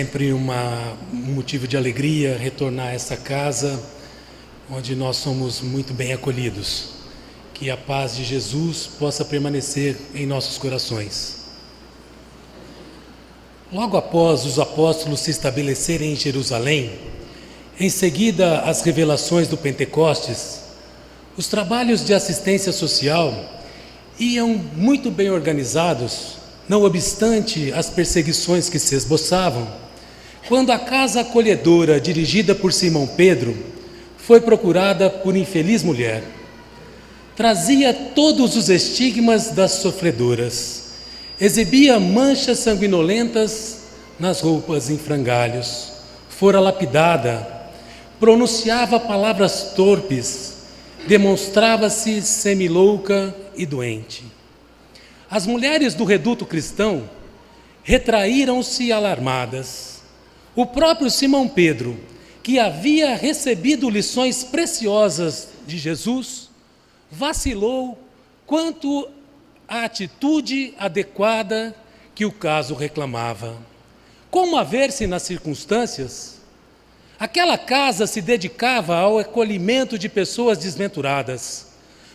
sempre um motivo de alegria retornar a essa casa, onde nós somos muito bem acolhidos. Que a paz de Jesus possa permanecer em nossos corações. Logo após os apóstolos se estabelecerem em Jerusalém, em seguida às revelações do Pentecostes, os trabalhos de assistência social iam muito bem organizados, não obstante as perseguições que se esboçavam, quando a casa acolhedora dirigida por Simão Pedro foi procurada por infeliz mulher. Trazia todos os estigmas das sofredoras, exibia manchas sanguinolentas nas roupas em frangalhos, fora lapidada, pronunciava palavras torpes, demonstrava-se semilouca e doente. As mulheres do reduto cristão retraíram-se alarmadas. O próprio Simão Pedro, que havia recebido lições preciosas de Jesus, vacilou quanto à atitude adequada que o caso reclamava. Como haver-se nas circunstâncias? Aquela casa se dedicava ao acolhimento de pessoas desventuradas.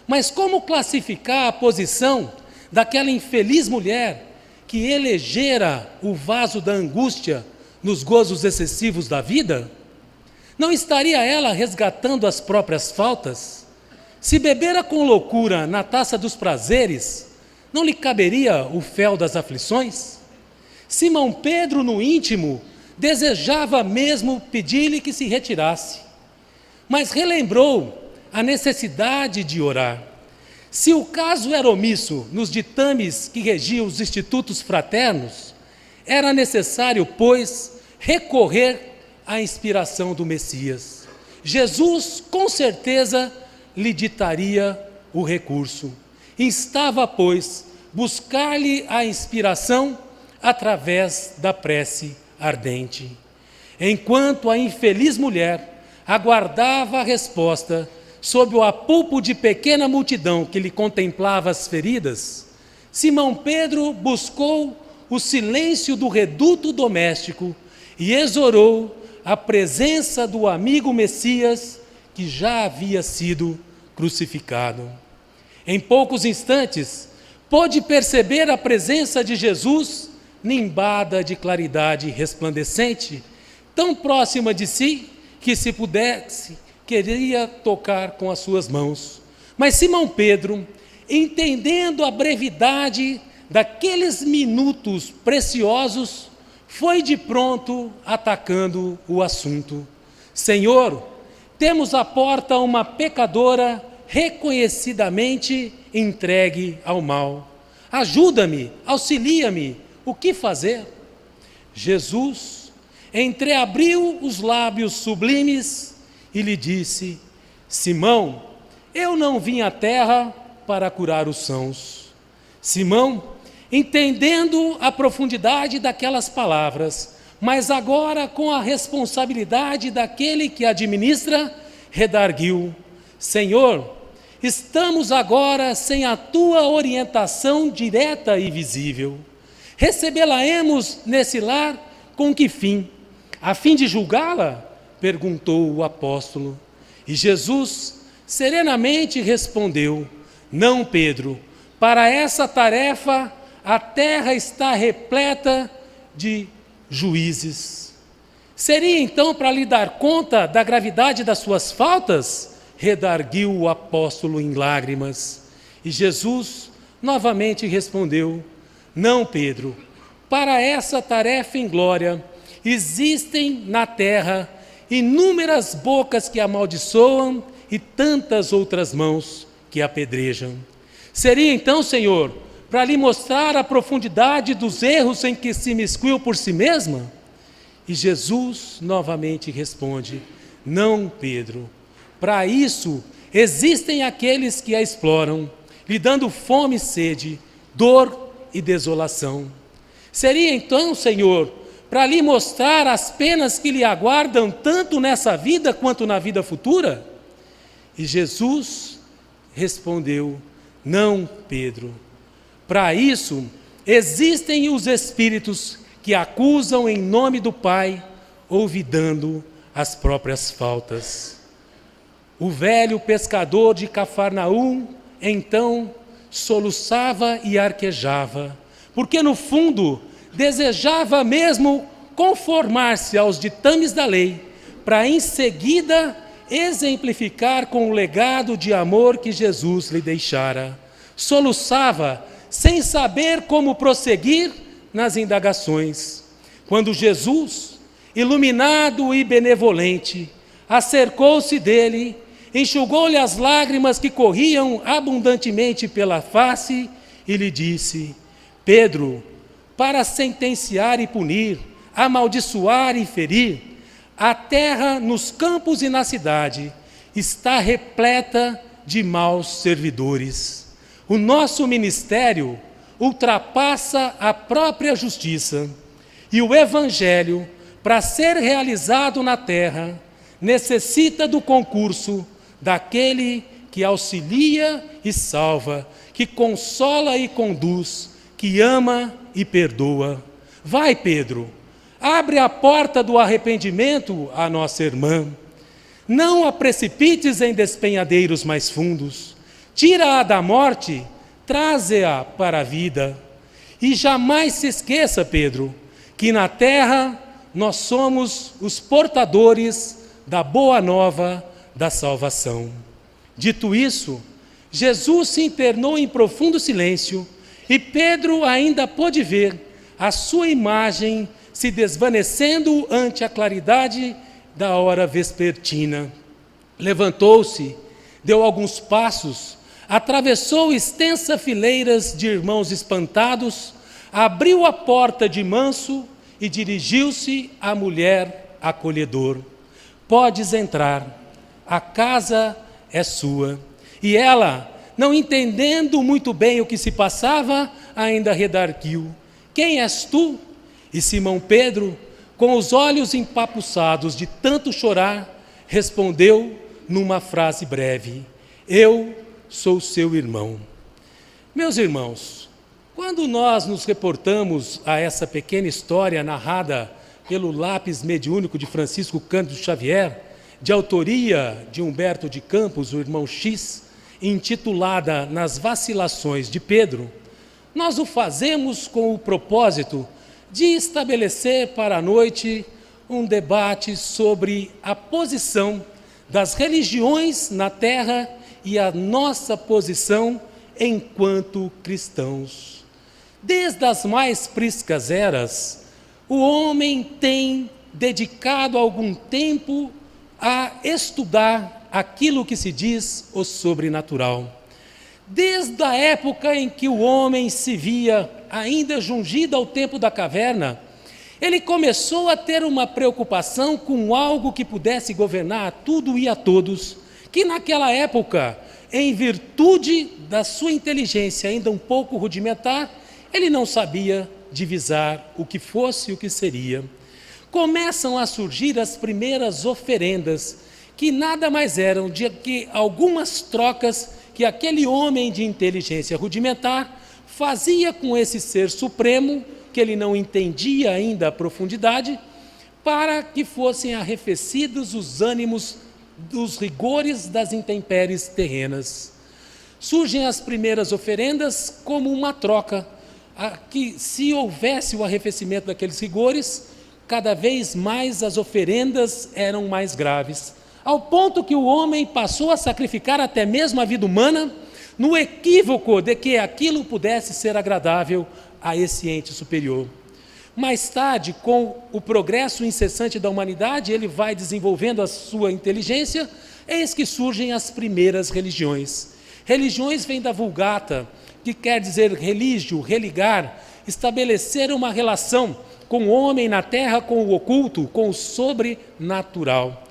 Mas como classificar a posição daquela infeliz mulher que elegera o vaso da angústia nos gozos excessivos da vida? Não estaria ela resgatando as próprias faltas? Se bebera com loucura na taça dos prazeres, não lhe caberia o fel das aflições? Simão Pedro, no íntimo, desejava mesmo pedir-lhe que se retirasse, mas relembrou a necessidade de orar. Se o caso era omisso nos ditames que regiam os institutos fraternos, era necessário, pois, recorrer à inspiração do Messias. Jesus, com certeza, lhe ditaria o recurso. Instava, pois, buscar-lhe a inspiração através da prece ardente. Enquanto a infeliz mulher aguardava a resposta sob o apalpo de pequena multidão que lhe contemplava as feridas, Simão Pedro buscou o silêncio do reduto doméstico e exorou a presença do amigo Messias que já havia sido crucificado. Em poucos instantes, pôde perceber a presença de Jesus nimbada de claridade resplandecente, tão próxima de si que, se pudesse, queria tocar com as suas mãos. Mas Simão Pedro, entendendo a brevidade daqueles minutos preciosos, foi de pronto atacando o assunto. Senhor, temos à porta uma pecadora reconhecidamente entregue ao mal. Ajuda-me, auxilia-me. O que fazer? Jesus entreabriu os lábios sublimes e lhe disse: Simão, eu não vim à terra para curar os sãos. Simão, entendendo a profundidade daquelas palavras, mas agora com a responsabilidade daquele que administra, redarguiu: Senhor, estamos agora sem a tua orientação direta e visível. Recebê-la-emos nesse lar com que fim? A fim de julgá-la? Perguntou o apóstolo. E Jesus serenamente respondeu: Não, Pedro, para essa tarefa a terra está repleta de juízes. Seria então para lhe dar conta da gravidade das suas faltas? Redarguiu o apóstolo em lágrimas. E Jesus novamente respondeu: Não, Pedro, para essa tarefa em glória existem na terra inúmeras bocas que amaldiçoam e tantas outras mãos que apedrejam. Seria então, Senhor, para lhe mostrar a profundidade dos erros em que se imiscuiu por si mesma? E Jesus novamente responde: Não, Pedro, para isso existem aqueles que a exploram, lhe dando fome e sede, dor e desolação. Seria então, Senhor, para lhe mostrar as penas que lhe aguardam tanto nessa vida quanto na vida futura? E Jesus respondeu: Não, Pedro, para isso existem os espíritos que acusam em nome do Pai, olvidando as próprias faltas. O velho pescador de Cafarnaum, então, soluçava e arquejava, porque no fundo desejava mesmo conformar-se aos ditames da lei, para em seguida exemplificar com o legado de amor que Jesus lhe deixara. Soluçava sem saber como prosseguir nas indagações, quando Jesus, iluminado e benevolente, acercou-se dele, enxugou-lhe as lágrimas que corriam abundantemente pela face e lhe disse: Pedro, para sentenciar e punir, amaldiçoar e ferir, a terra nos campos e na cidade está repleta de maus servidores. O nosso ministério ultrapassa a própria justiça, e o Evangelho, para ser realizado na terra, necessita do concurso daquele que auxilia e salva, que consola e conduz, que ama e perdoa. Vai, Pedro, abre a porta do arrependimento à nossa irmã. Não a precipites em despenhadeiros mais fundos. Tira-a da morte, traze-a para a vida. E jamais se esqueça, Pedro, que na terra nós somos os portadores da boa nova da salvação. Dito isso, Jesus se internou em profundo silêncio e Pedro ainda pôde ver a sua imagem se desvanecendo ante a claridade da hora vespertina. Levantou-se, deu alguns passos, atravessou extensas fileiras de irmãos espantados, abriu a porta de manso e dirigiu-se à mulher acolhedor. Podes entrar, a casa é sua. E ela, não entendendo muito bem o que se passava, ainda redarguiu: Quem és tu? E Simão Pedro, com os olhos empapuçados de tanto chorar, respondeu numa frase breve: Eu sou seu irmão. Meus irmãos, quando nós nos reportamos a essa pequena história narrada pelo lápis mediúnico de Francisco Cândido Xavier, de autoria de Humberto de Campos, o irmão X, intitulada Nas Vacilações de Pedro, nós o fazemos com o propósito de estabelecer para a noite um debate sobre a posição das religiões na terra e a nossa posição enquanto cristãos. Desde as mais priscas eras, o homem tem dedicado algum tempo a estudar aquilo que se diz o sobrenatural. Desde a época em que o homem se via ainda jungido ao tempo da caverna, ele começou a ter uma preocupação com algo que pudesse governar a tudo e a todos, que naquela época, em virtude da sua inteligência ainda um pouco rudimentar, ele não sabia divisar o que fosse e o que seria. Começam a surgir as primeiras oferendas, que nada mais eram do que algumas trocas que aquele homem de inteligência rudimentar fazia com esse ser supremo, que ele não entendia ainda a profundidade, para que fossem arrefecidos os ânimos dos rigores das intempéries terrenas. Surgem as primeiras oferendas como uma troca, que se houvesse o arrefecimento daqueles rigores, cada vez mais as oferendas eram mais graves, ao ponto que o homem passou a sacrificar até mesmo a vida humana, no equívoco de que aquilo pudesse ser agradável a esse ente superior. Mais tarde, com o progresso incessante da humanidade, ele vai desenvolvendo a sua inteligência, eis que surgem as primeiras religiões. Religiões vêm da Vulgata, que quer dizer religio, religar, estabelecer uma relação com o homem na terra, com o oculto, com o sobrenatural.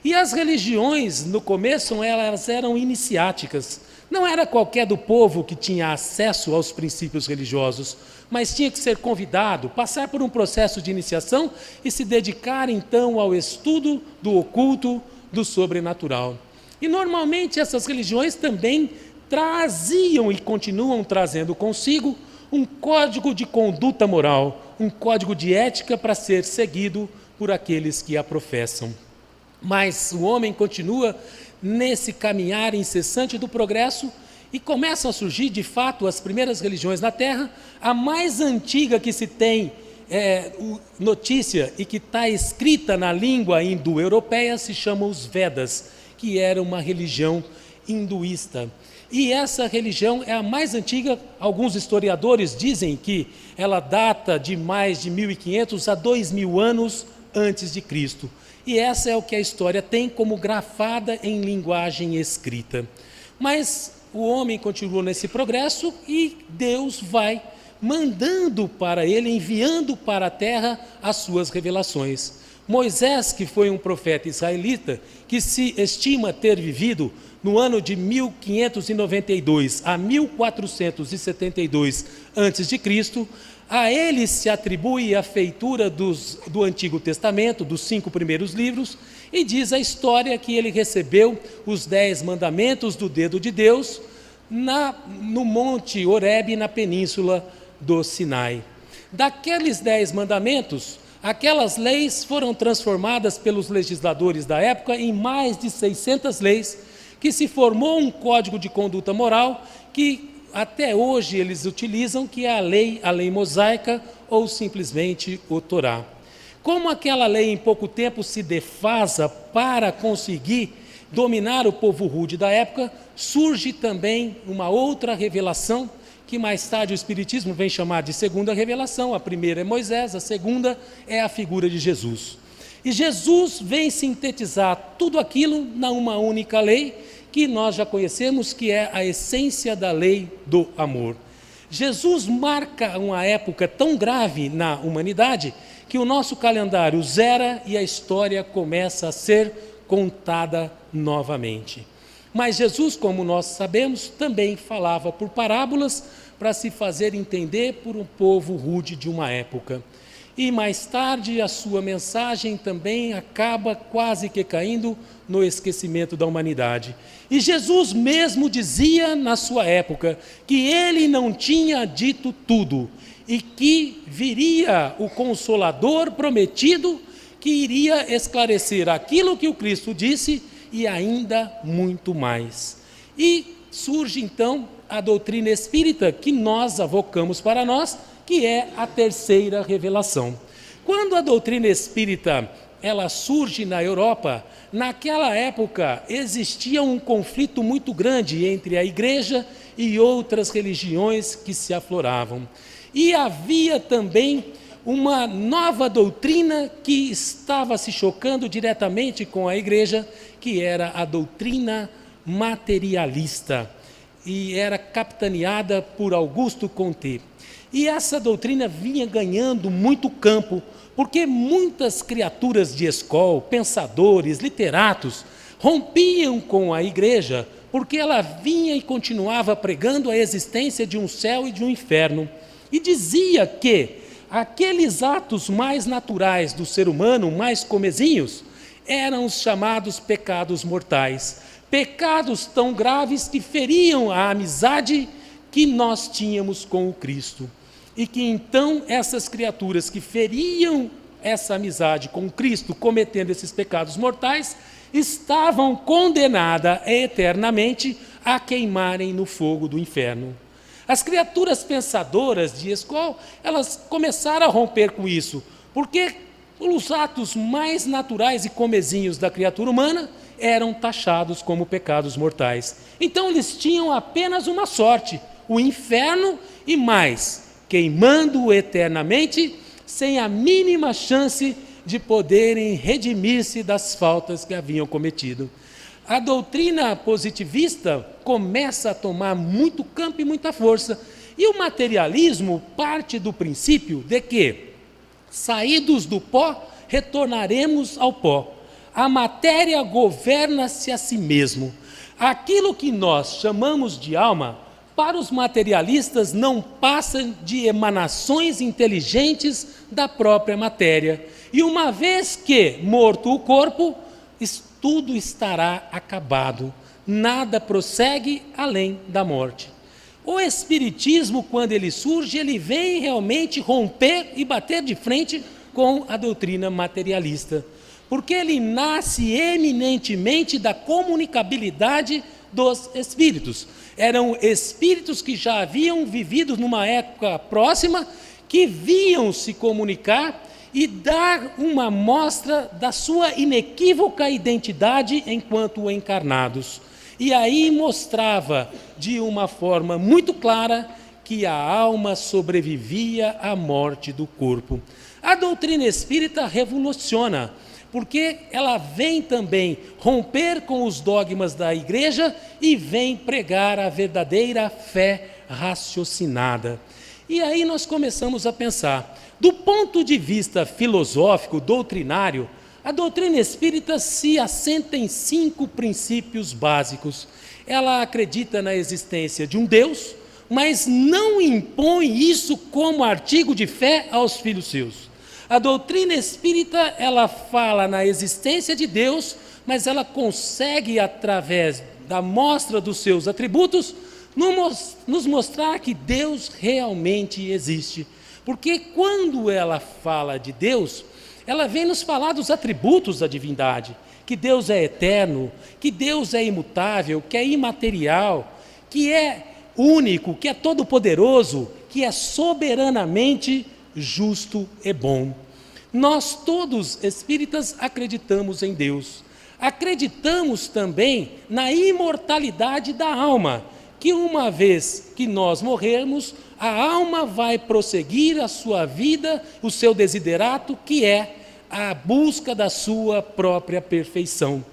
E as religiões, no começo, elas eram iniciáticas. Não era qualquer do povo que tinha acesso aos princípios religiosos, mas tinha que ser convidado, passar por um processo de iniciação e se dedicar, então, ao estudo do oculto, do sobrenatural. E, normalmente, essas religiões também traziam e continuam trazendo consigo um código de conduta moral, um código de ética para ser seguido por aqueles que a professam. Mas o homem continua nesse caminhar incessante do progresso e começam a surgir, de fato, as primeiras religiões na Terra. A mais antiga que se tem notícia e que está escrita na língua indo-europeia se chama os Vedas, que era uma religião hinduísta. E essa religião é a mais antiga. Alguns historiadores dizem que ela data de mais de 1.500 a 2.000 anos antes de Cristo. E essa é o que a história tem como grafada em linguagem escrita. Mas o homem continua nesse progresso e Deus vai mandando para ele, enviando para a terra as suas revelações. Moisés, que foi um profeta israelita, que se estima ter vivido no ano de 1592 a 1472 a.C., a ele se atribui a feitura do Antigo Testamento, dos 5 primeiros livros, e diz a história que ele recebeu os 10 mandamentos do dedo de Deus no Monte Horebe, na península do Sinai. Daqueles 10 mandamentos, aquelas leis foram transformadas pelos legisladores da época em mais de 600 leis, que se formou um código de conduta moral que até hoje eles utilizam, que é a lei mosaica ou simplesmente o Torá. Como aquela lei em pouco tempo se defasa para conseguir dominar o povo rude da época, surge também uma outra revelação, que mais tarde o Espiritismo vem chamar de segunda revelação. A primeira é Moisés, a segunda é a figura de Jesus. E Jesus vem sintetizar tudo aquilo numa única lei, que nós já conhecemos, que é a essência da lei do amor. Jesus marca uma época tão grave na humanidade, que o nosso calendário zera e a história começa a ser contada novamente. Mas Jesus, como nós sabemos, também falava por parábolas para se fazer entender por um povo rude de uma época. E mais tarde a sua mensagem também acaba quase que caindo no esquecimento da humanidade. E Jesus mesmo dizia na sua época que ele não tinha dito tudo e que viria o Consolador prometido, que iria esclarecer aquilo que o Cristo disse e ainda muito mais. E surge então a doutrina espírita, que nós avocamos para nós, que é a terceira revelação. Quando a doutrina espírita ela surge na Europa, naquela época existia um conflito muito grande entre a igreja e outras religiões que se afloravam. E havia também uma nova doutrina que estava se chocando diretamente com a igreja, que era a doutrina materialista, e era capitaneada por Augusto Comte. E essa doutrina vinha ganhando muito campo, porque muitas criaturas de escola, pensadores, literatos, rompiam com a igreja, porque ela vinha e continuava pregando a existência de um céu e de um inferno. E dizia que aqueles atos mais naturais do ser humano, mais comezinhos, eram os chamados pecados mortais. Pecados tão graves que feriam a amizade que nós tínhamos com o Cristo. E que então essas criaturas que feriam essa amizade com Cristo, cometendo esses pecados mortais, estavam condenadas eternamente a queimarem no fogo do inferno. As criaturas pensadoras de escola, elas começaram a romper com isso, porque os atos mais naturais e comezinhos da criatura humana eram taxados como pecados mortais. Então eles tinham apenas uma sorte, o inferno, e mais, queimando eternamente, sem a mínima chance de poderem redimir-se das faltas que haviam cometido. A doutrina positivista começa a tomar muito campo e muita força, e o materialismo parte do princípio de que, saídos do pó, retornaremos ao pó. A matéria governa-se a si mesmo. Aquilo que nós chamamos de alma, para os materialistas, não passa de emanações inteligentes da própria matéria. E uma vez que morto o corpo, tudo estará acabado. Nada prossegue além da morte. O Espiritismo, quando ele surge, ele vem realmente romper e bater de frente com a doutrina materialista, porque ele nasce eminentemente da comunicabilidade dos espíritos. Eram espíritos que já haviam vivido numa época próxima, que viam se comunicar e dar uma mostra da sua inequívoca identidade enquanto encarnados. E aí mostrava de uma forma muito clara que a alma sobrevivia à morte do corpo. A doutrina espírita revoluciona, porque ela vem também romper com os dogmas da igreja e vem pregar a verdadeira fé raciocinada. E aí nós começamos a pensar, do ponto de vista filosófico, doutrinário, a doutrina espírita se assenta em 5 princípios básicos. Ela acredita na existência de um Deus, mas não impõe isso como artigo de fé aos filhos seus. A doutrina espírita, ela fala na existência de Deus, mas ela consegue, através da mostra dos seus atributos, nos mostrar que Deus realmente existe. Porque quando ela fala de Deus, ela vem nos falar dos atributos da divindade, que Deus é eterno, que Deus é imutável, que é imaterial, que é único, que é todo-poderoso, que é soberanamente justo e bom. Nós todos espíritas acreditamos em Deus. Acreditamos também na imortalidade da alma, que uma vez que nós morrermos, a alma vai prosseguir a sua vida, o seu desiderato, que é a busca da sua própria perfeição.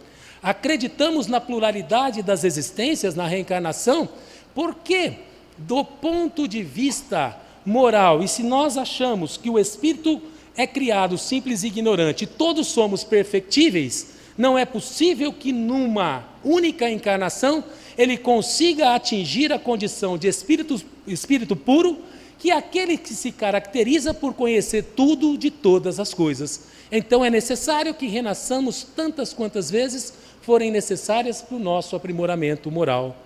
Acreditamos na pluralidade das existências, na reencarnação, porque, do ponto de vista moral, e se nós achamos que o espírito é criado simples e ignorante, todos somos perfectíveis, não é possível que numa única encarnação ele consiga atingir a condição de espírito puro, que é aquele que se caracteriza por conhecer tudo de todas as coisas. Então é necessário que renasçamos tantas quantas vezes forem necessárias para o nosso aprimoramento moral.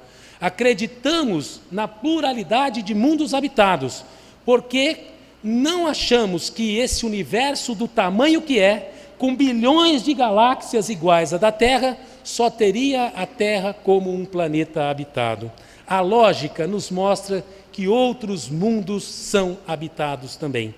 Acreditamos na pluralidade de mundos habitados, porque não achamos que esse universo do tamanho que é, com bilhões de galáxias iguais à da Terra, só teria a Terra como um planeta habitado. A lógica nos mostra que outros mundos são habitados também.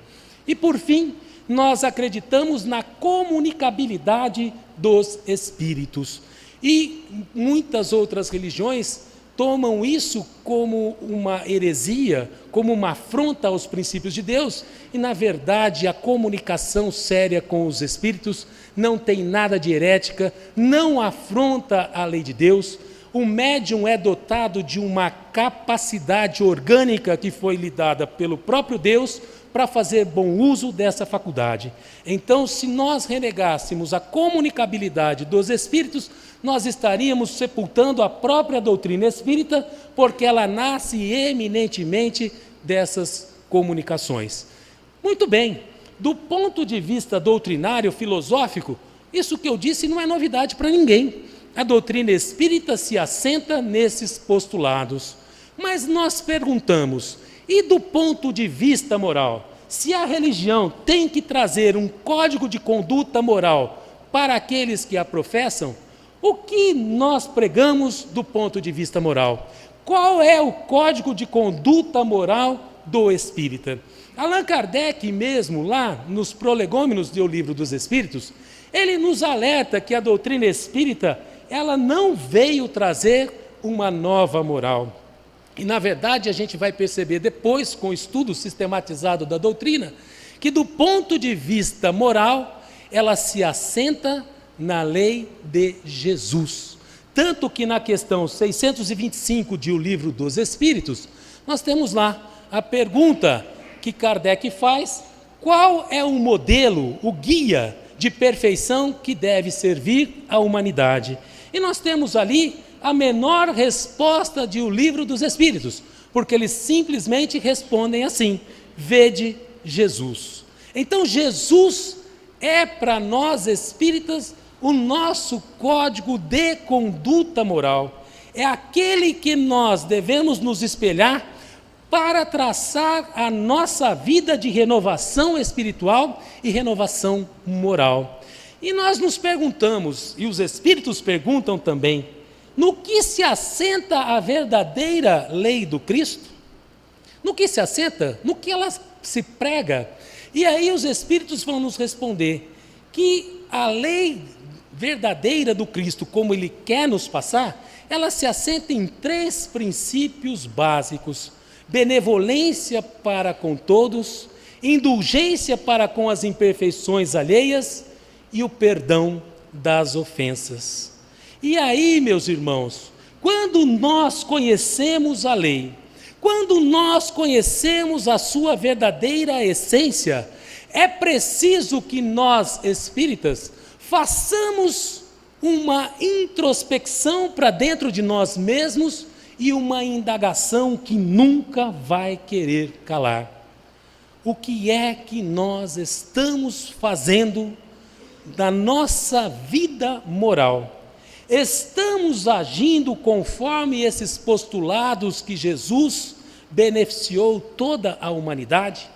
E por fim, nós acreditamos na comunicabilidade dos espíritos. E muitas outras religiões tomam isso como uma heresia, como uma afronta aos princípios de Deus, e na verdade a comunicação séria com os espíritos não tem nada de herética, não afronta a lei de Deus. O médium é dotado de uma capacidade orgânica que foi lhe dada pelo próprio Deus para fazer bom uso dessa faculdade. Então, se nós renegássemos a comunicabilidade dos espíritos, nós estaríamos sepultando a própria doutrina espírita, porque ela nasce eminentemente dessas comunicações. Muito bem, do ponto de vista doutrinário, filosófico, isso que eu disse não é novidade para ninguém. A doutrina espírita se assenta nesses postulados. Mas nós perguntamos, e do ponto de vista moral, se a religião tem que trazer um código de conduta moral para aqueles que a professam, o que nós pregamos do ponto de vista moral? Qual é o código de conduta moral do espírita? Allan Kardec mesmo, lá nos Prolegômenos do Livro dos Espíritos, ele nos alerta que a doutrina espírita, ela não veio trazer uma nova moral. E, na verdade, a gente vai perceber depois, com o estudo sistematizado da doutrina, que do ponto de vista moral, ela se assenta na lei de Jesus. Tanto que na questão 625 de O Livro dos Espíritos, nós temos lá a pergunta que Kardec faz: qual é o modelo, o guia de perfeição que deve servir à humanidade? E nós temos ali a menor resposta de O Livro dos Espíritos, porque eles simplesmente respondem assim: vede Jesus. Então Jesus é para nós espíritas o nosso código de conduta moral. É aquele que nós devemos nos espelhar para traçar a nossa vida de renovação espiritual e renovação moral. E nós nos perguntamos, e os Espíritos perguntam também, no que se assenta a verdadeira lei do Cristo? No que se assenta? No que ela se prega? E aí os Espíritos vão nos responder que a lei verdadeira do Cristo, como Ele quer nos passar, ela se assenta em 3 princípios básicos: benevolência para com todos, indulgência para com as imperfeições alheias e o perdão das ofensas. E aí, meus irmãos, quando nós conhecemos a lei, quando nós conhecemos a sua verdadeira essência, é preciso que nós, espíritas, façamos uma introspecção para dentro de nós mesmos e uma indagação que nunca vai querer calar. O que é que nós estamos fazendo da nossa vida moral? Estamos agindo conforme esses postulados que Jesus beneficiou toda a humanidade?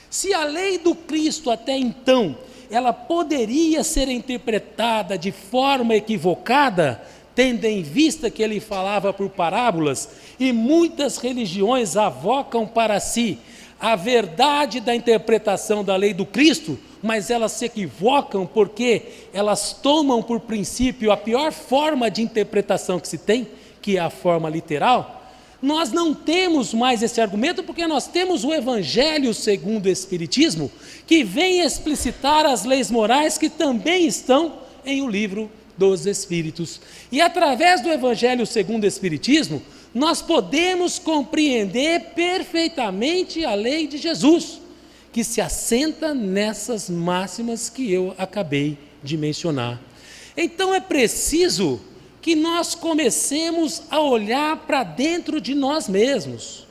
Se a lei do Cristo até então, ela poderia ser interpretada de forma equivocada, tendo em vista que ele falava por parábolas, e muitas religiões avocam para si a verdade da interpretação da lei do Cristo, mas elas se equivocam porque elas tomam por princípio a pior forma de interpretação que se tem, que é a forma literal. Nós não temos mais esse argumento porque nós temos o Evangelho segundo o Espiritismo, que vem explicitar as leis morais que também estão em o livro dos Espíritos. E através do Evangelho segundo o Espiritismo, nós podemos compreender perfeitamente a lei de Jesus, que se assenta nessas máximas que eu acabei de mencionar. Então é preciso que nós comecemos a olhar para dentro de nós mesmos.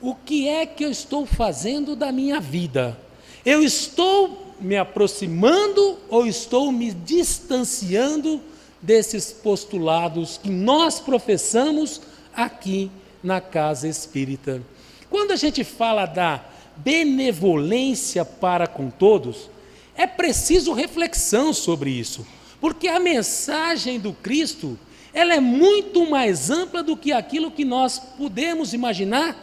O que é que eu estou fazendo da minha vida? Eu estou me aproximando ou estou me distanciando desses postulados que nós professamos aqui na Casa Espírita? Quando a gente fala da benevolência para com todos, é preciso reflexão sobre isso, porque a mensagem do Cristo, ela é muito mais ampla do que aquilo que nós podemos imaginar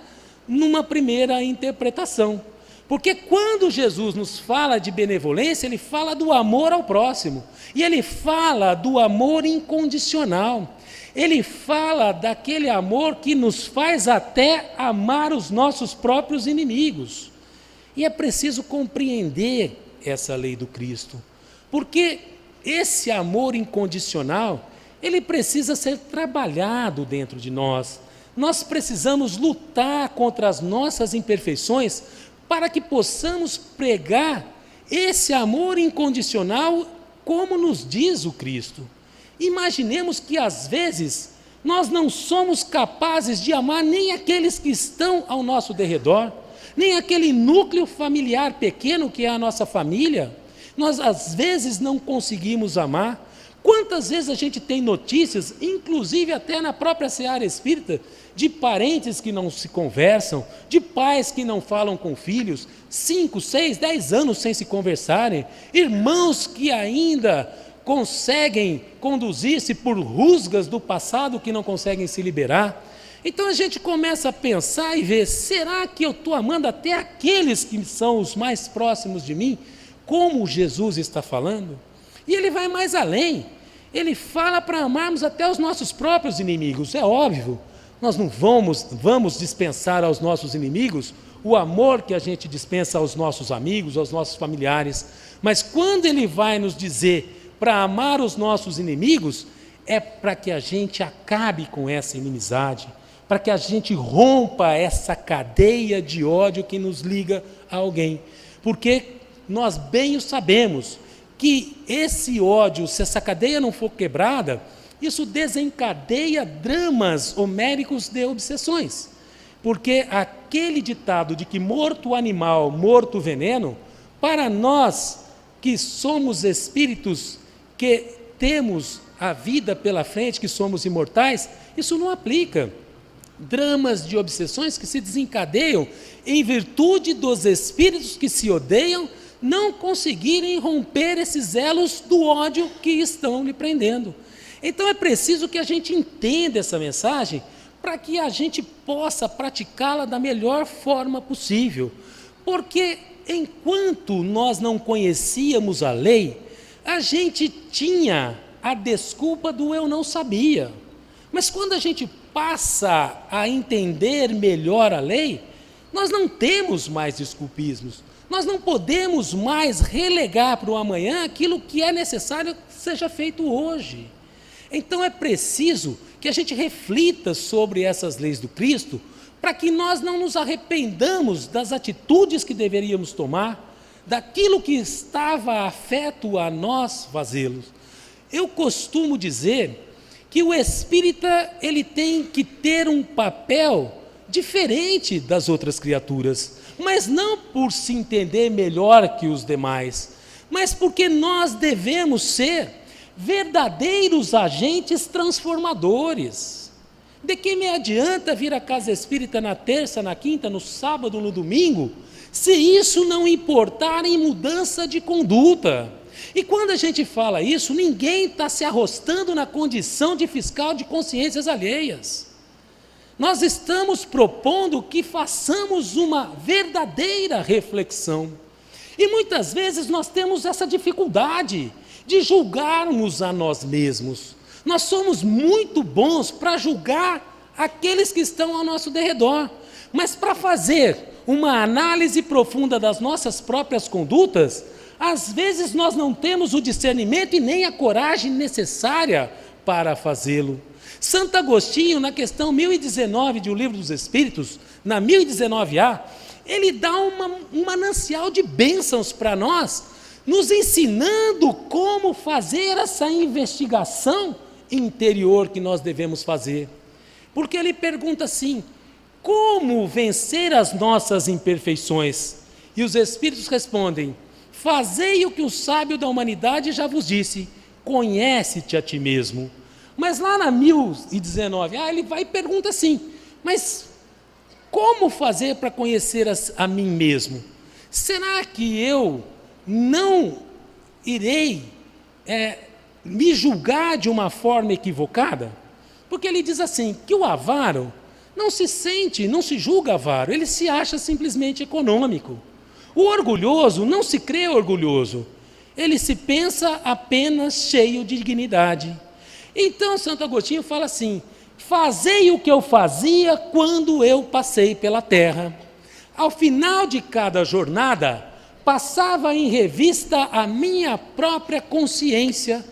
numa primeira interpretação. Porque quando Jesus nos fala de benevolência, ele fala do amor ao próximo, e ele fala do amor incondicional. Ele fala daquele amor que nos faz até amar os nossos próprios inimigos. E é preciso compreender essa lei do Cristo, porque esse amor incondicional, ele precisa ser trabalhado dentro de nós. Nós precisamos lutar contra as nossas imperfeições para que possamos pregar esse amor incondicional como nos diz o Cristo. Imaginemos que às vezes nós não somos capazes de amar nem aqueles que estão ao nosso derredor, nem aquele núcleo familiar pequeno que é a nossa família. Nós às vezes não conseguimos amar. Quantas vezes a gente tem notícias, inclusive até na própria seara espírita, de parentes que não se conversam, de pais que não falam com filhos, 5, 6, 10 anos sem se conversarem, irmãos que ainda conseguem conduzir-se por rusgas do passado que não conseguem se liberar. Então a gente começa a pensar e ver, será que eu estou amando até aqueles que são os mais próximos de mim, como Jesus está falando? E ele vai mais além, ele fala para amarmos até os nossos próprios inimigos. É óbvio, nós não vamos dispensar aos nossos inimigos o amor que a gente dispensa aos nossos amigos, aos nossos familiares, mas quando ele vai nos dizer para amar os nossos inimigos, é para que a gente acabe com essa inimizade, para que a gente rompa essa cadeia de ódio que nos liga a alguém, porque nós bem o sabemos, que esse ódio, se essa cadeia não for quebrada, isso desencadeia dramas homéricos de obsessões, porque aquele ditado de que morto o animal, morto o veneno, para nós que somos espíritos, que temos a vida pela frente, que somos imortais, isso não aplica. dramas de obsessões que se desencadeiam em virtude dos espíritos que se odeiam não conseguirem romper esses elos do ódio que estão lhe prendendo. Então é preciso que a gente entenda essa mensagem para que a gente possa praticá-la da melhor forma possível. Porque enquanto nós não conhecíamos a lei, a gente tinha a desculpa do eu não sabia. Mas quando a gente passa a entender melhor a lei, nós não temos mais desculpismos. Nós não podemos mais relegar para o amanhã aquilo que é necessário que seja feito hoje. Então é preciso que a gente reflita sobre essas leis do Cristo, para que nós não nos arrependamos das atitudes que deveríamos tomar, daquilo que estava afeto a nós fazê-los. Eu costumo dizer que o espírita ele tem que ter um papel diferente das outras criaturas, mas não por se entender melhor que os demais, mas porque nós devemos ser verdadeiros agentes transformadores. De que me adianta vir à casa espírita na terça, na quinta, no sábado, no domingo, se isso não importar em mudança de conduta? E quando a gente fala isso, ninguém está se arrostando na condição de fiscal de consciências alheias. Nós estamos propondo que façamos uma verdadeira reflexão. E muitas vezes nós temos essa dificuldade de julgarmos a nós mesmos. Nós somos muito bons para julgar aqueles que estão ao nosso derredor, mas para fazer uma análise profunda das nossas próprias condutas, às vezes nós não temos o discernimento e nem a coragem necessária para fazê-lo. Santo Agostinho, na questão 1019 de O Livro dos Espíritos, na 1019A, ele dá um manancial de bênçãos para nós, nos ensinando como fazer essa investigação interior que nós devemos fazer. Porque ele pergunta assim: como vencer as nossas imperfeições? E os Espíritos respondem: fazei o que o sábio da humanidade já vos disse, conhece-te a ti mesmo. Mas lá na 1019, ele vai e pergunta assim: mas como fazer para conhecer a mim mesmo? Será que eu não irei me julgar de uma forma equivocada? Porque ele diz assim, que o avaro não se julga avaro, ele se acha simplesmente econômico. O orgulhoso não se crê orgulhoso, ele se pensa apenas cheio de dignidade. Então Santo Agostinho fala assim: fazei o que eu fazia quando eu passei pela terra. Ao final de cada jornada, passava em revista a minha própria consciência,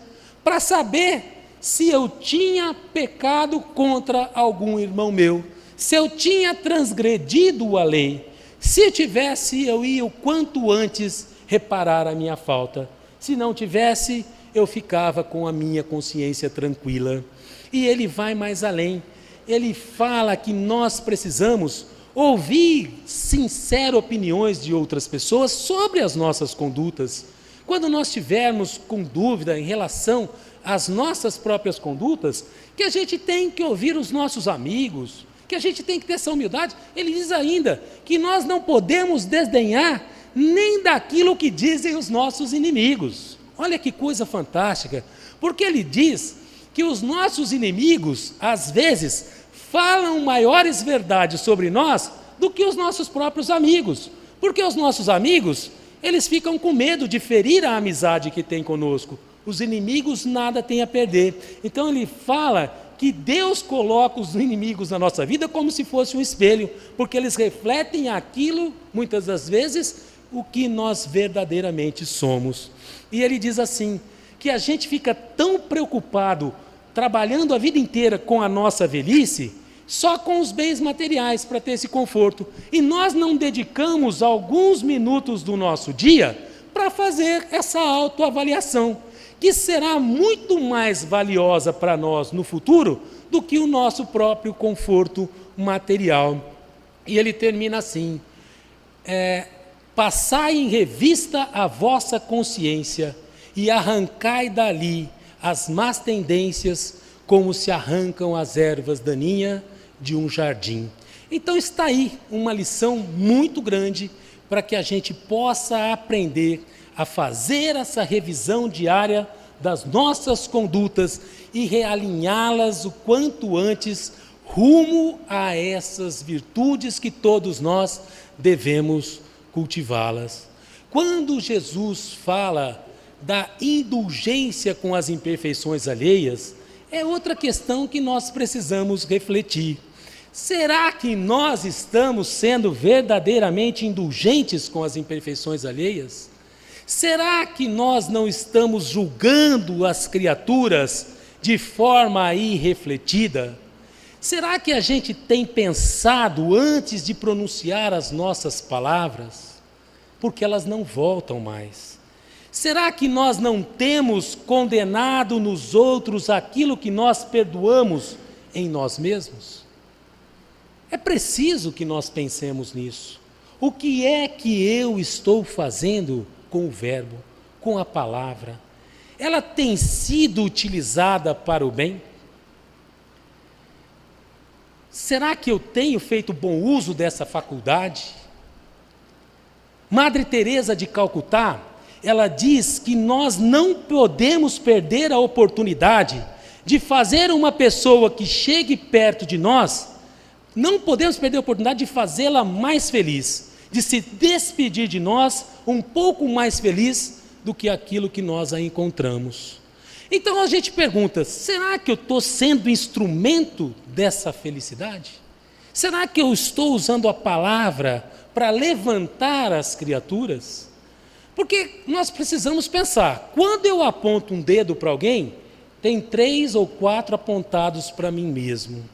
para saber se eu tinha pecado contra algum irmão meu, se eu tinha transgredido a lei. Se tivesse, eu ia o quanto antes reparar a minha falta. Se não tivesse, eu ficava com a minha consciência tranquila. E ele vai mais além. Ele fala que nós precisamos ouvir sinceras opiniões de outras pessoas sobre as nossas condutas. Quando nós estivermos com dúvida em relação às nossas próprias condutas, que a gente tem que ouvir os nossos amigos, que a gente tem que ter essa humildade. Ele diz ainda que nós não podemos desdenhar nem daquilo que dizem os nossos inimigos. Olha que coisa fantástica, porque ele diz que os nossos inimigos, às vezes, falam maiores verdades sobre nós do que os nossos próprios amigos, porque os nossos amigos, eles ficam com medo de ferir a amizade que tem conosco. Os inimigos nada têm a perder. Então ele fala que Deus coloca os inimigos na nossa vida como se fosse um espelho, porque eles refletem aquilo, muitas das vezes, o que nós verdadeiramente somos. E ele diz assim, que a gente fica tão preocupado, trabalhando a vida inteira com a nossa velhice, só com os bens materiais para ter esse conforto, e nós não dedicamos alguns minutos do nosso dia para fazer essa autoavaliação, que será muito mais valiosa para nós no futuro do que o nosso próprio conforto material. E ele termina assim: passai em revista a vossa consciência e arrancai dali as más tendências, como se arrancam as ervas daninhas de um jardim. Então está aí uma lição muito grande para que a gente possa aprender a fazer essa revisão diária das nossas condutas e realinhá-las o quanto antes rumo a essas virtudes que todos nós devemos cultivá-las. Quando Jesus fala da indulgência com as imperfeições alheias, é outra questão que nós precisamos refletir. Será que nós estamos sendo verdadeiramente indulgentes com as imperfeições alheias? Será que nós não estamos julgando as criaturas de forma irrefletida? Será que a gente tem pensado antes de pronunciar as nossas palavras? Porque elas não voltam mais. Será que nós não temos condenado nos outros aquilo que nós perdoamos em nós mesmos? É preciso que nós pensemos nisso. O que é que eu estou fazendo com o verbo, com a palavra? Ela tem sido utilizada para o bem? Será que eu tenho feito bom uso dessa faculdade? Madre Teresa de Calcutá, ela diz que nós não podemos perder a oportunidade de fazer uma pessoa que chegue perto de nós, não podemos perder a oportunidade de fazê-la mais feliz, de se despedir de nós um pouco mais feliz do que aquilo que nós a encontramos. Então a gente pergunta, será que eu estou sendo instrumento dessa felicidade? Será que eu estou usando a palavra para levantar as criaturas? Porque nós precisamos pensar, quando eu aponto um dedo para alguém, tem 3 ou 4 apontados para mim mesmo.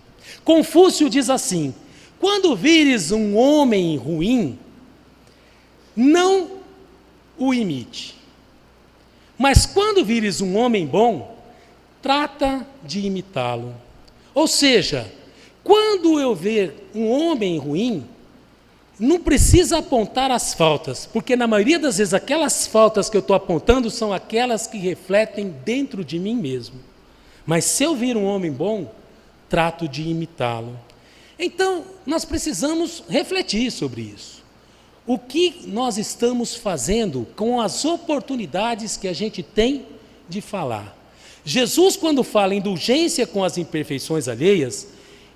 Confúcio diz assim: quando vires um homem ruim, não o imite. Mas quando vires um homem bom, trata de imitá-lo. Ou seja, quando eu ver um homem ruim, não precisa apontar as faltas, porque na maioria das vezes aquelas faltas que eu estou apontando são aquelas que refletem dentro de mim mesmo. Mas se eu vir um homem bom, trato de imitá-lo. Então, nós precisamos refletir sobre isso. O que nós estamos fazendo com as oportunidades que a gente tem de falar? Jesus, quando fala indulgência com as imperfeições alheias,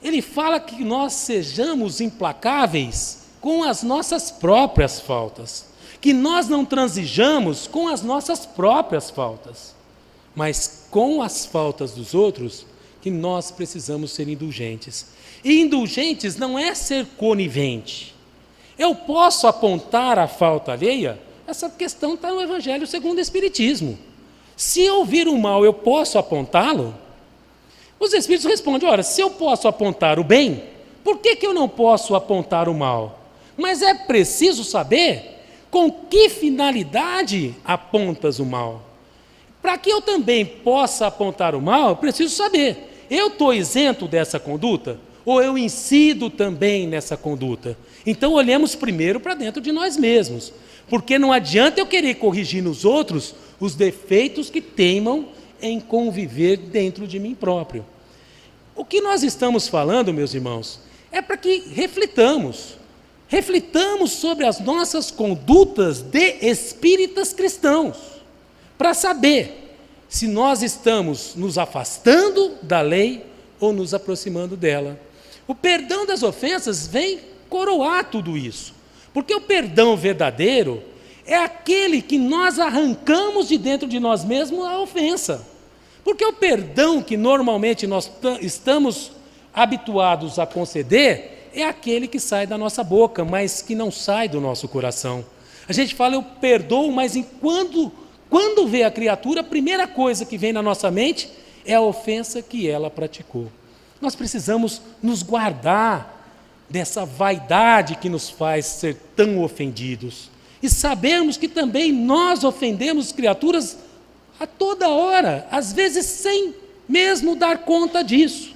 ele fala que nós sejamos implacáveis com as nossas próprias faltas, que nós não transijamos com as nossas próprias faltas, mas com as faltas dos outros, que nós precisamos ser indulgentes. E indulgentes não é ser conivente. Eu posso apontar a falta alheia? Essa questão está no Evangelho segundo o Espiritismo. Se eu vir o mal, eu posso apontá-lo? Os Espíritos respondem, ora, se eu posso apontar o bem, por que eu não posso apontar o mal? Mas é preciso saber com que finalidade apontas o mal. Para que eu também possa apontar o mal, eu preciso saber, eu estou isento dessa conduta? Ou eu incido também nessa conduta? Então olhemos primeiro para dentro de nós mesmos, porque não adianta eu querer corrigir nos outros os defeitos que teimam em conviver dentro de mim próprio. O que nós estamos falando, meus irmãos, é para que reflitamos sobre as nossas condutas de espíritas cristãos, para saber se nós estamos nos afastando da lei ou nos aproximando dela. O perdão das ofensas vem coroar tudo isso, porque o perdão verdadeiro é aquele que nós arrancamos de dentro de nós mesmos a ofensa. Porque o perdão que normalmente nós estamos habituados a conceder é aquele que sai da nossa boca, mas que não sai do nosso coração. A gente fala, eu perdoo, mas quando vê a criatura, a primeira coisa que vem na nossa mente é a ofensa que ela praticou. Nós precisamos nos guardar dessa vaidade que nos faz ser tão ofendidos. E sabermos que também nós ofendemos criaturas a toda hora, às vezes sem mesmo dar conta disso.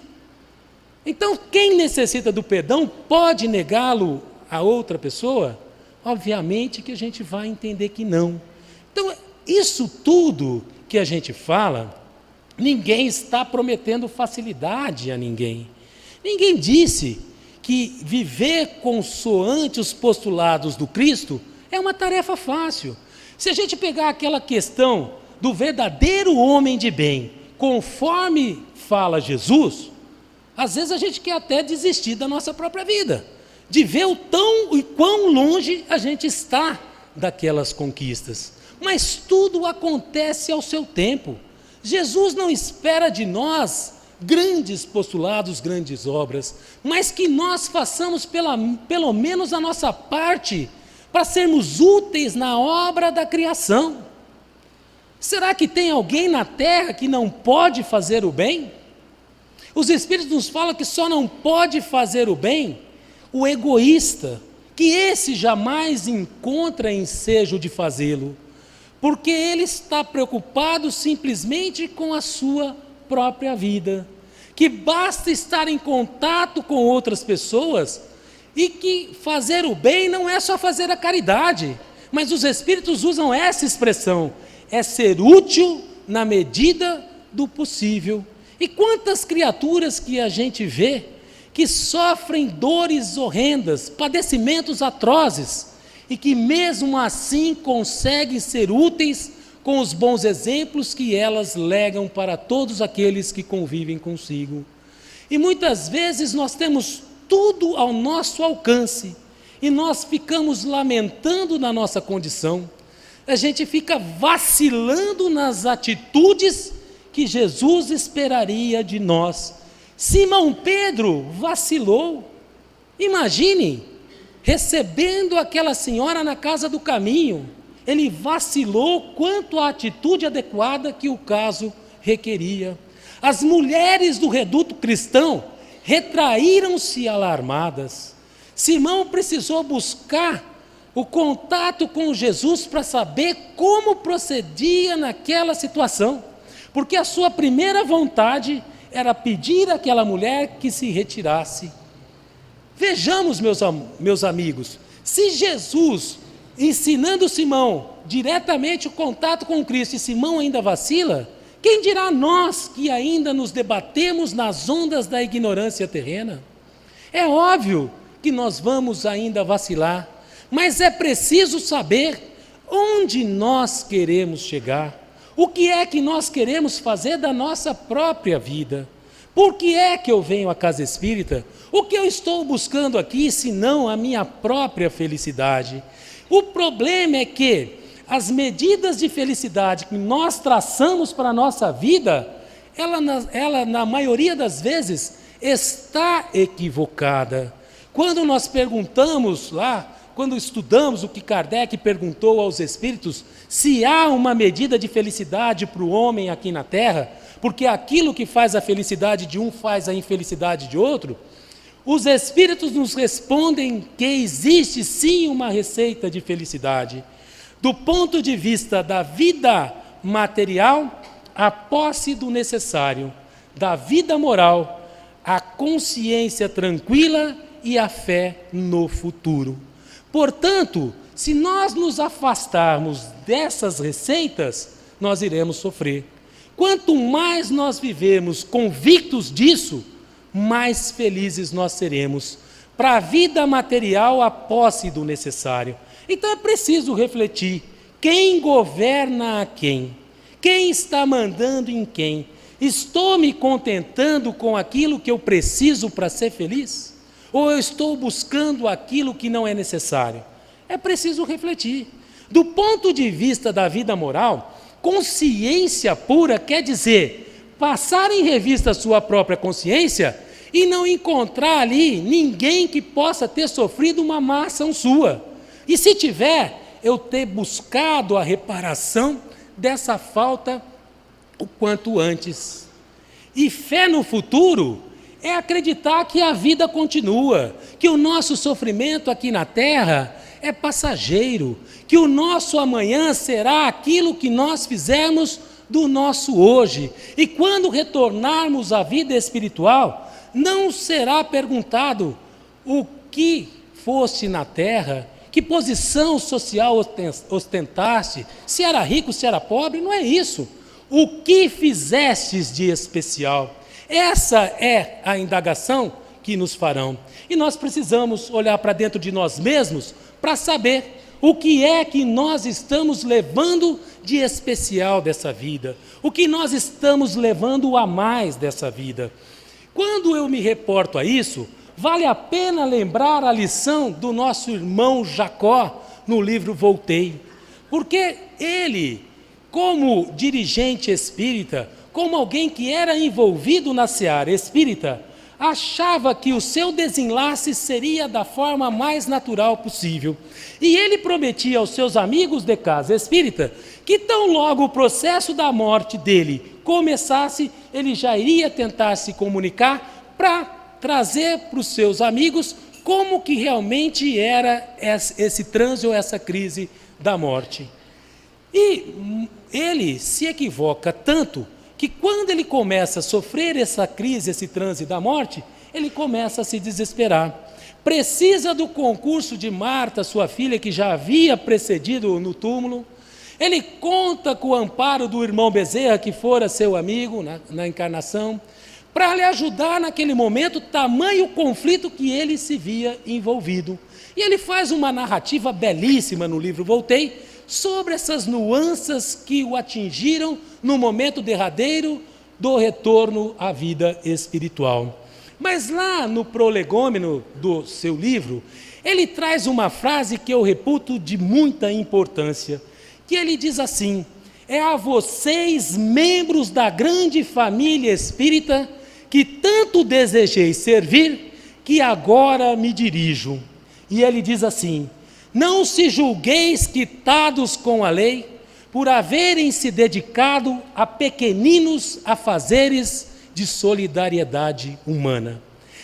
Então, quem necessita do perdão pode negá-lo a outra pessoa? Obviamente que a gente vai entender que não. Então, isso tudo que a gente fala, ninguém está prometendo facilidade a ninguém. Ninguém disse que viver consoante os postulados do Cristo é uma tarefa fácil. Se a gente pegar aquela questão do verdadeiro homem de bem, conforme fala Jesus, às vezes a gente quer até desistir da nossa própria vida, de ver o quão longe a gente está daquelas conquistas. Mas tudo acontece ao seu tempo. Jesus não espera de nós grandes postulados, grandes obras, mas que nós façamos pelo menos a nossa parte para sermos úteis na obra da criação. Será que tem alguém na terra que não pode fazer o bem? Os Espíritos nos falam que só não pode fazer o bem o egoísta, que esse jamais encontra ensejo de fazê-lo, porque ele está preocupado simplesmente com a sua própria vida, que basta estar em contato com outras pessoas e que fazer o bem não é só fazer a caridade, mas os Espíritos usam essa expressão, é ser útil na medida do possível. E quantas criaturas que a gente vê que sofrem dores horrendas, padecimentos atrozes, e que mesmo assim conseguem ser úteis com os bons exemplos que elas legam para todos aqueles que convivem consigo. E muitas vezes nós temos tudo ao nosso alcance, e nós ficamos lamentando na nossa condição, a gente fica vacilando nas atitudes que Jesus esperaria de nós. Simão Pedro vacilou. Imagine, recebendo aquela senhora na casa do caminho, ele vacilou quanto à atitude adequada que o caso requeria. As mulheres do reduto cristão retraíram-se alarmadas. Simão precisou buscar o contato com Jesus para saber como procedia naquela situação, porque a sua primeira vontade era pedir àquela mulher que se retirasse. Vejamos, meus amigos, se Jesus, ensinando Simão diretamente o contato com Cristo, e Simão ainda vacila, quem dirá nós que ainda nos debatemos nas ondas da ignorância terrena? É óbvio que nós vamos ainda vacilar, mas é preciso saber onde nós queremos chegar. O que é que nós queremos fazer da nossa própria vida? Por que é que eu venho à casa espírita? O que eu estou buscando aqui, senão a minha própria felicidade? O problema é que as medidas de felicidade que nós traçamos para a nossa vida, ela na maioria das vezes, está equivocada. Quando nós perguntamos lá, quando estudamos o que Kardec perguntou aos espíritos, se há uma medida de felicidade para o homem aqui na Terra, porque aquilo que faz a felicidade de um faz a infelicidade de outro, os espíritos nos respondem que existe sim uma receita de felicidade. Do ponto de vista da vida material, a posse do necessário, da vida moral, a consciência tranquila e a fé no futuro. Portanto, se nós nos afastarmos dessas receitas, nós iremos sofrer. Quanto mais nós vivemos convictos disso, mais felizes nós seremos. Para a vida material, a posse do necessário. Então é preciso refletir, quem governa a quem? Quem está mandando em quem? Estou me contentando com aquilo que eu preciso para ser feliz? Ou eu estou buscando aquilo que não é necessário? É preciso refletir. Do ponto de vista da vida moral, consciência pura quer dizer passar em revista a sua própria consciência e não encontrar ali ninguém que possa ter sofrido uma má ação sua. E se tiver, eu ter buscado a reparação dessa falta o quanto antes. E fé no futuro é acreditar que a vida continua, que o nosso sofrimento aqui na Terra é passageiro, que o nosso amanhã será aquilo que nós fizemos do nosso hoje. E quando retornarmos à vida espiritual, não será perguntado o que foste na Terra, que posição social ostentaste, se era rico, se era pobre, não é isso. O que fizestes de especial? Essa é a indagação que nos farão. E nós precisamos olhar para dentro de nós mesmos para saber o que é que nós estamos levando de especial dessa vida, o que nós estamos levando a mais dessa vida. Quando eu me reporto a isso, vale a pena lembrar a lição do nosso irmão Jacó no livro Voltei, porque ele, como dirigente espírita, como alguém que era envolvido na seara espírita, achava que o seu desenlace seria da forma mais natural possível. E ele prometia aos seus amigos de casa espírita que tão logo o processo da morte dele começasse, ele já iria tentar se comunicar para trazer para os seus amigos como que realmente era esse transe ou essa crise da morte. E ele se equivoca tanto que quando ele começa a sofrer essa crise, esse transe da morte, ele começa a se desesperar. Precisa do concurso de Marta, sua filha, que já havia precedido no túmulo. Ele conta com o amparo do irmão Bezerra, que fora seu amigo na encarnação, para lhe ajudar naquele momento, tamanho conflito que ele se via envolvido. E ele faz uma narrativa belíssima no livro Voltei, sobre essas nuances que o atingiram no momento derradeiro do retorno à vida espiritual. Mas lá no prolegômeno do seu livro, ele traz uma frase que eu reputo de muita importância, que ele diz assim: é a vocês, membros da grande família espírita, que tanto desejei servir, que agora me dirijo. E ele diz assim: não se julgueis quitados com a lei, por haverem se dedicado a pequeninos afazeres de solidariedade humana.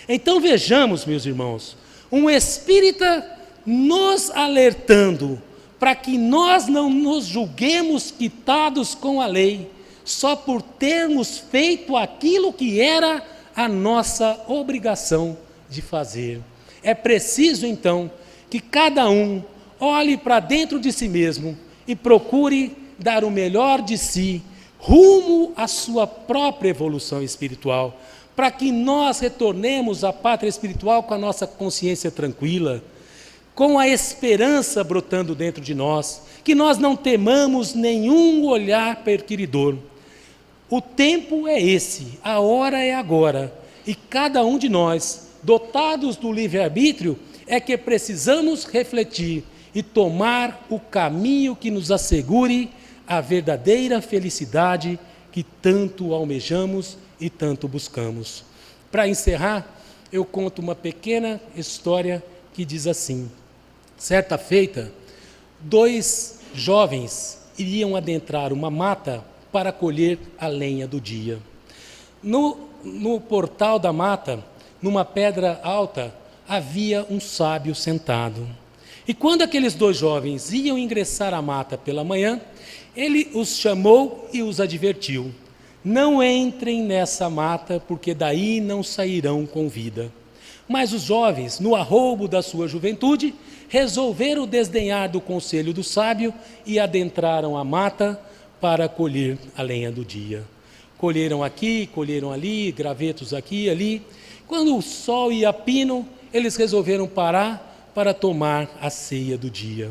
Então vejamos, meus irmãos, um espírita nos alertando para que nós não nos julguemos quitados com a lei, só por termos feito aquilo que era a nossa obrigação de fazer. É preciso, então, que cada um olhe para dentro de si mesmo e procure dar o melhor de si, rumo à sua própria evolução espiritual, para que nós retornemos à pátria espiritual com a nossa consciência tranquila, com a esperança brotando dentro de nós, que nós não temamos nenhum olhar perquiridor. O tempo é esse, a hora é agora, e cada um de nós, dotados do livre-arbítrio, é que precisamos refletir e tomar o caminho que nos assegure a verdadeira felicidade que tanto almejamos e tanto buscamos. Para encerrar, eu conto uma pequena história que diz assim: certa feita, 2 jovens iriam adentrar uma mata para colher a lenha do dia. No portal da mata, numa pedra alta, havia um sábio sentado. E quando aqueles 2 jovens iam ingressar à mata pela manhã, ele os chamou e os advertiu: não entrem nessa mata, porque daí não sairão com vida. Mas os jovens, no arroubo da sua juventude, resolveram desdenhar do conselho do sábio e adentraram a mata para colher a lenha do dia. Colheram aqui, colheram ali, gravetos aqui e ali. Quando o sol ia a pino, eles resolveram parar para tomar a ceia do dia.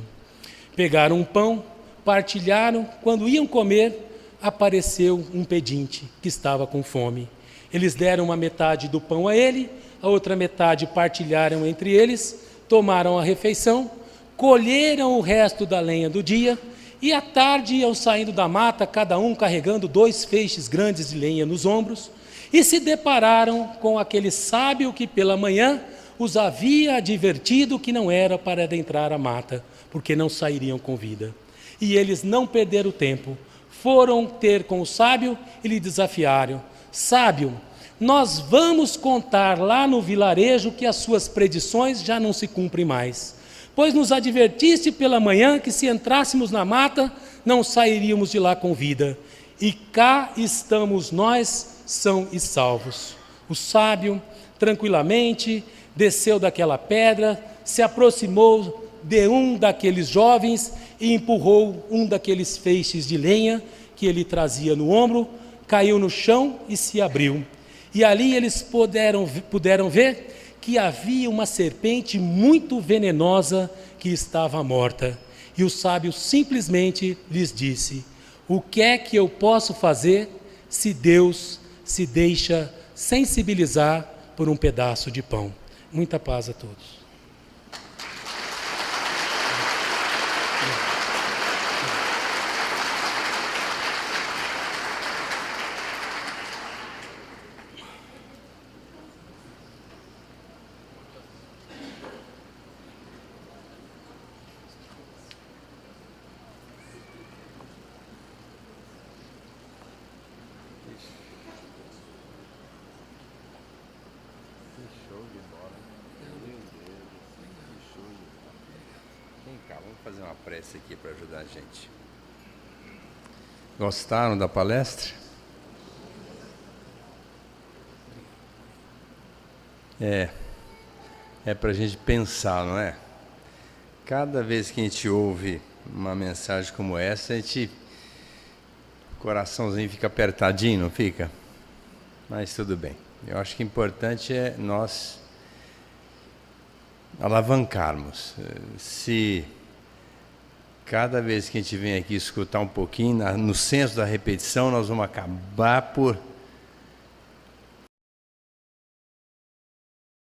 Pegaram um pão, partilharam. Quando iam comer, apareceu um pedinte que estava com fome. Eles deram uma metade do pão a ele, a outra metade partilharam entre eles, tomaram a refeição, colheram o resto da lenha do dia e à tarde iam saindo da mata, cada um carregando 2 feixes grandes de lenha nos ombros, e se depararam com aquele sábio que pela manhã os havia advertido que não era para adentrar a mata, porque não sairiam com vida. E eles não perderam tempo, foram ter com o sábio e lhe desafiaram: sábio, nós vamos contar lá no vilarejo que as suas predições já não se cumprem mais, pois nos advertiste pela manhã que se entrássemos na mata, não sairíamos de lá com vida, e cá estamos nós, são e salvos. O sábio, tranquilamente, desceu daquela pedra, se aproximou de um daqueles jovens e empurrou um daqueles feixes de lenha que ele trazia no ombro, caiu no chão e se abriu. E ali eles puderam ver que havia uma serpente muito venenosa que estava morta. E o sábio simplesmente lhes disse: o que é que eu posso fazer se Deus se deixa sensibilizar por um pedaço de pão? Muita paz a todos. Vamos fazer uma prece aqui para ajudar a gente. Gostaram da palestra? É para a gente pensar, não é? Cada vez que a gente ouve uma mensagem como essa, o coraçãozinho fica apertadinho, não fica? Mas tudo bem. Eu acho que o importante é nós alavancarmos. Se cada vez que a gente vem aqui escutar um pouquinho, no senso da repetição, nós vamos acabar por